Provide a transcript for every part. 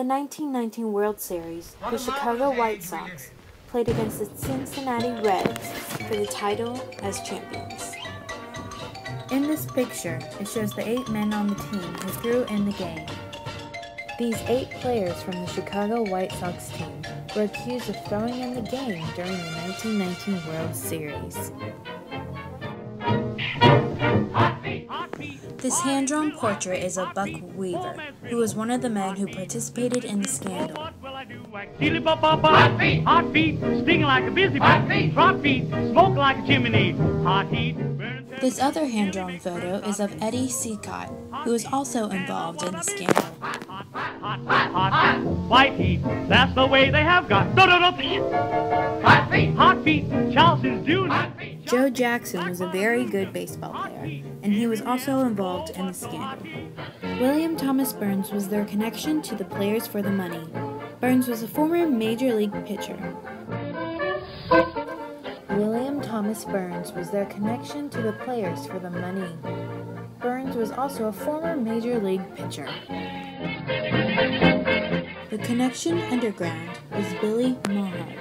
the 1919 World Series, the Chicago White Sox played against the Cincinnati Reds for the title as champions. In this picture, it shows the 8 men on the team who threw in the game. These 8 players from the Chicago White Sox team were accused of throwing in the game during the 1919 World Series. This hand-drawn portrait is of Buck Weaver, who was one of the men who participated in the scandal. Hot feet, hot feet, sting like a busy bee. Hot feet, smoke like a chimney. Hot heat. This other hand-drawn photo is of Eddie Seacott, who was also involved in the scandal. White heat, that's the way they have got. Hot feet, Charleston's June. Joe Jackson was a very good baseball player, and he was also involved in the scandal. William Thomas Burns was their connection to the players for the money. Burns was a former Major League pitcher. William Thomas Burns was their connection to the players for the money. Burns was also a former Major League pitcher. The connection underground was Billy Mahard.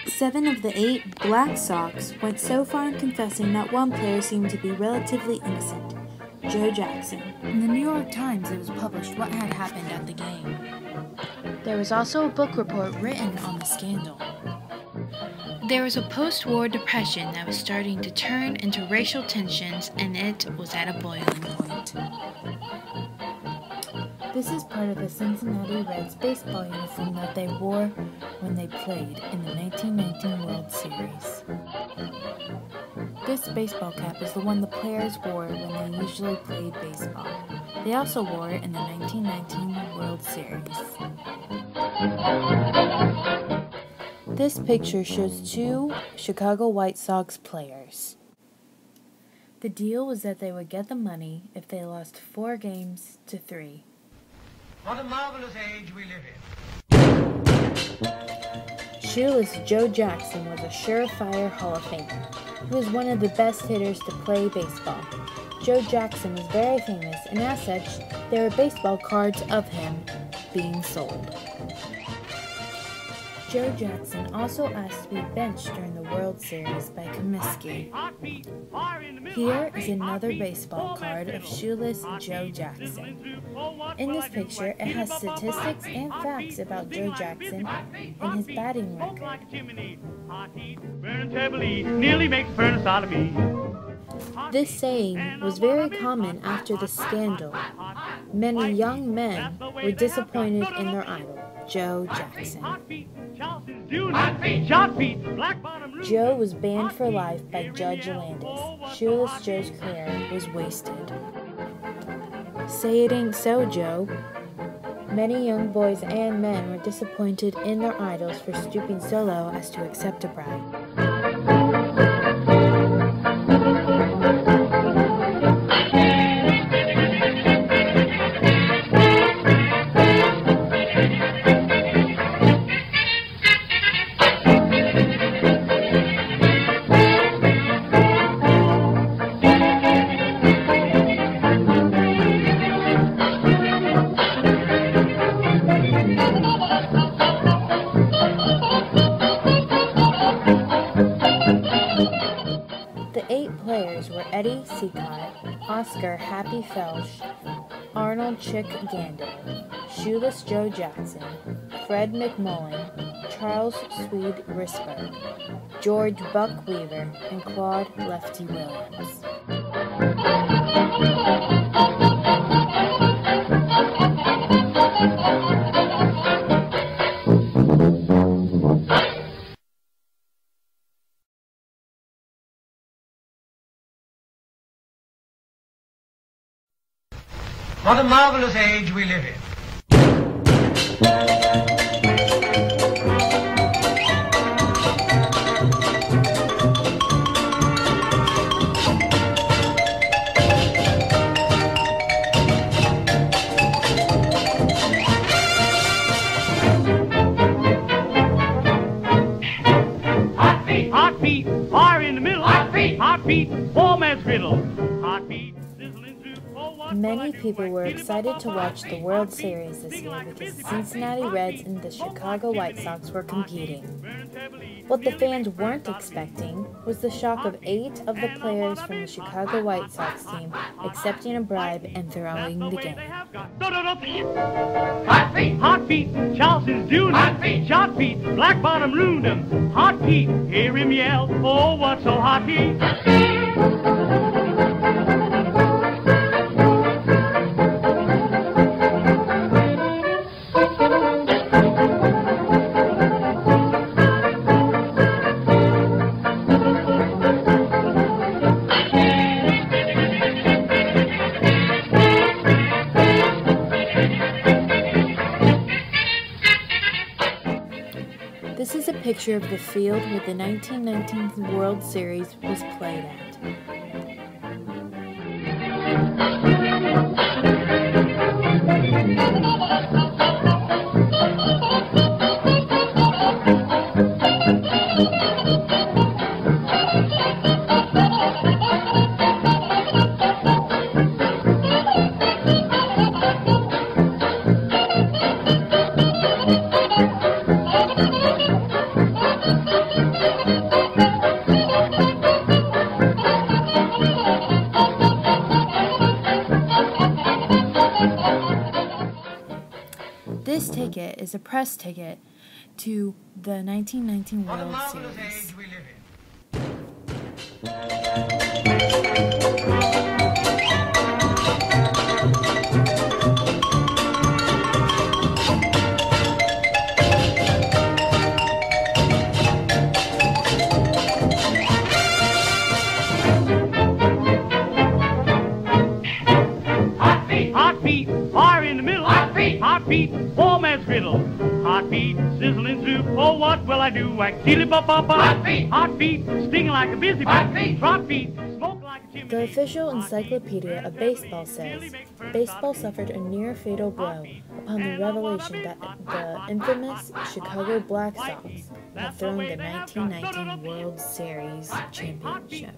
7 of the 8 Black Sox went so far in confessing that one player seemed to be relatively innocent, Joe Jackson. In the New York Times, it was published what had happened at the game. There was also a book report written on the scandal. There was a post-war depression that was starting to turn into racial tensions, and it was at a boiling point. This is part of the Cincinnati Reds baseball uniform that they wore when they played in the 1919 World Series. This baseball cap is the one the players wore when they usually played baseball. They also wore it in the 1919 World Series. This picture shows 2 Chicago White Sox players. The deal was that they would get the money if they lost 4 games to 3. What a marvelous age we live in. Shoeless Joe Jackson was a surefire Hall of Famer. He was one of the best hitters to play baseball. Joe Jackson was very famous, and as such, there were baseball cards of him being sold. Joe Jackson also asked to be benched during the World Series by Comiskey. Here is another baseball card of shoeless Joe Jackson. In this picture, it has statistics and facts about Joe Jackson and his batting record. This saying was very common after the scandal. Many young men were disappointed in their idol, Joe Jackson. Joe was banned for life by Judge Landis. Shoeless Joe's career was wasted. Say it ain't so, Joe. Many young boys and men were disappointed in their idols for stooping so low as to accept a bribe. The 8 players were Eddie Seacott, Oscar Happy Felsch, Arnold Chick Gandil, Shoeless Joe Jackson, Fred McMullen, Charles Swede Risper, George Buck Weaver, and Claude Lefty Williams. What a marvelous age we live in. Hot feet, fire in the middle. Hot feet, 4 man's riddle. Hot feet, sizzling through 4-1. Many Many people were excited to watch the World Series this year because the Cincinnati Reds and the Chicago White Sox were competing. What the fans weren't expecting was the shock of 8 of the players from the Chicago White Sox team accepting a bribe and throwing the game. Hot feet, hot feet, Charleston's doing hot feet, shot feet, Black Bottom ruined 'em. Hot feet, hear him yell, oh, what's so hot feet? This is a picture of the field where the 1919 World Series was played at. This ticket is a press ticket to the 1919 What a World marvelous Series. age we live in. Hot feet, fire in the middle. Hot feet, warm as griddle. Hot feet, sizzling soup. Oh, what will I do? Whack, dilly bop bop bop. Hot feet, stinging like a busy bee. Hot feet, smoke like a chimney. The official encyclopedia of baseball says, baseball suffered a near-fatal blow upon the revelation that the infamous Chicago Black Sox had thrown the 1919 World Series championship.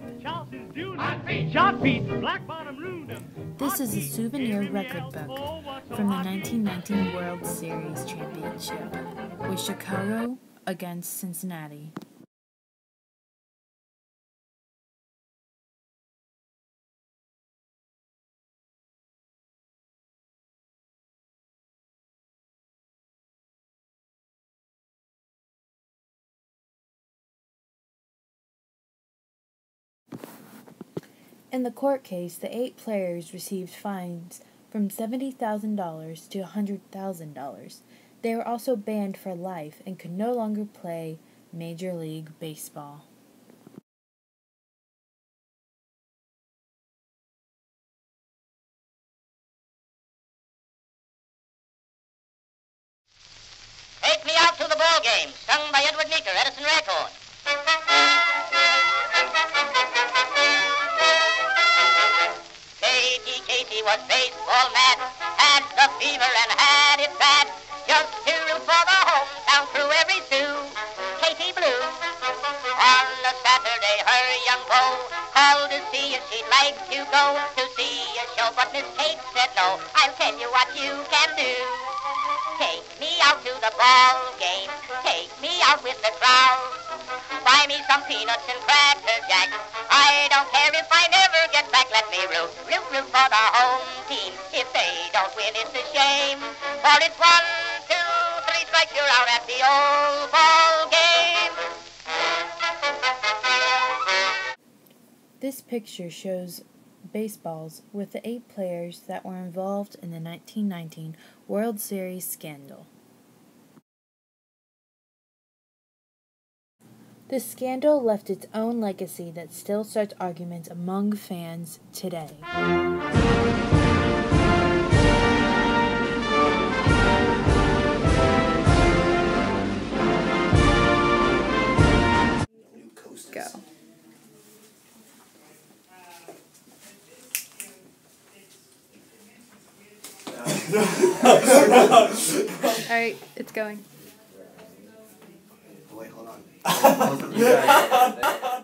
Shot feet, Black Bottom ruined 'em. This is a souvenir record book from the 1919 World Series championship with Chicago against Cincinnati. In the court case, the 8 players received fines from $70,000 to $100,000. They were also banned for life and could no longer play Major League Baseball. Take Me Out to the Ball Game, sung by Edward Meeker, Edison Record. Katie Casey was baseball mad, had the fever and had it bad. Just to root for the hometown crew, every Sioux, Katie Blue. On a Saturday, her young beau called to see if she'd like to go to see a show, but Miss Kate said no. I'll tell you what you can do. Take me out to the ball game. Take me out with the crowd. Buy me some peanuts and cracker jack. I don't care if I never get back. Let me root for the home team. If they don't win, it's a shame. For it's 1, 2, 3 strikes, you're out at the old ball game. This picture shows baseballs with the 8 players that were involved in the 1919 World Series scandal. This scandal left its own legacy that still starts arguments among fans today. Go. Alright, it's going. Wait, hold on. You guys.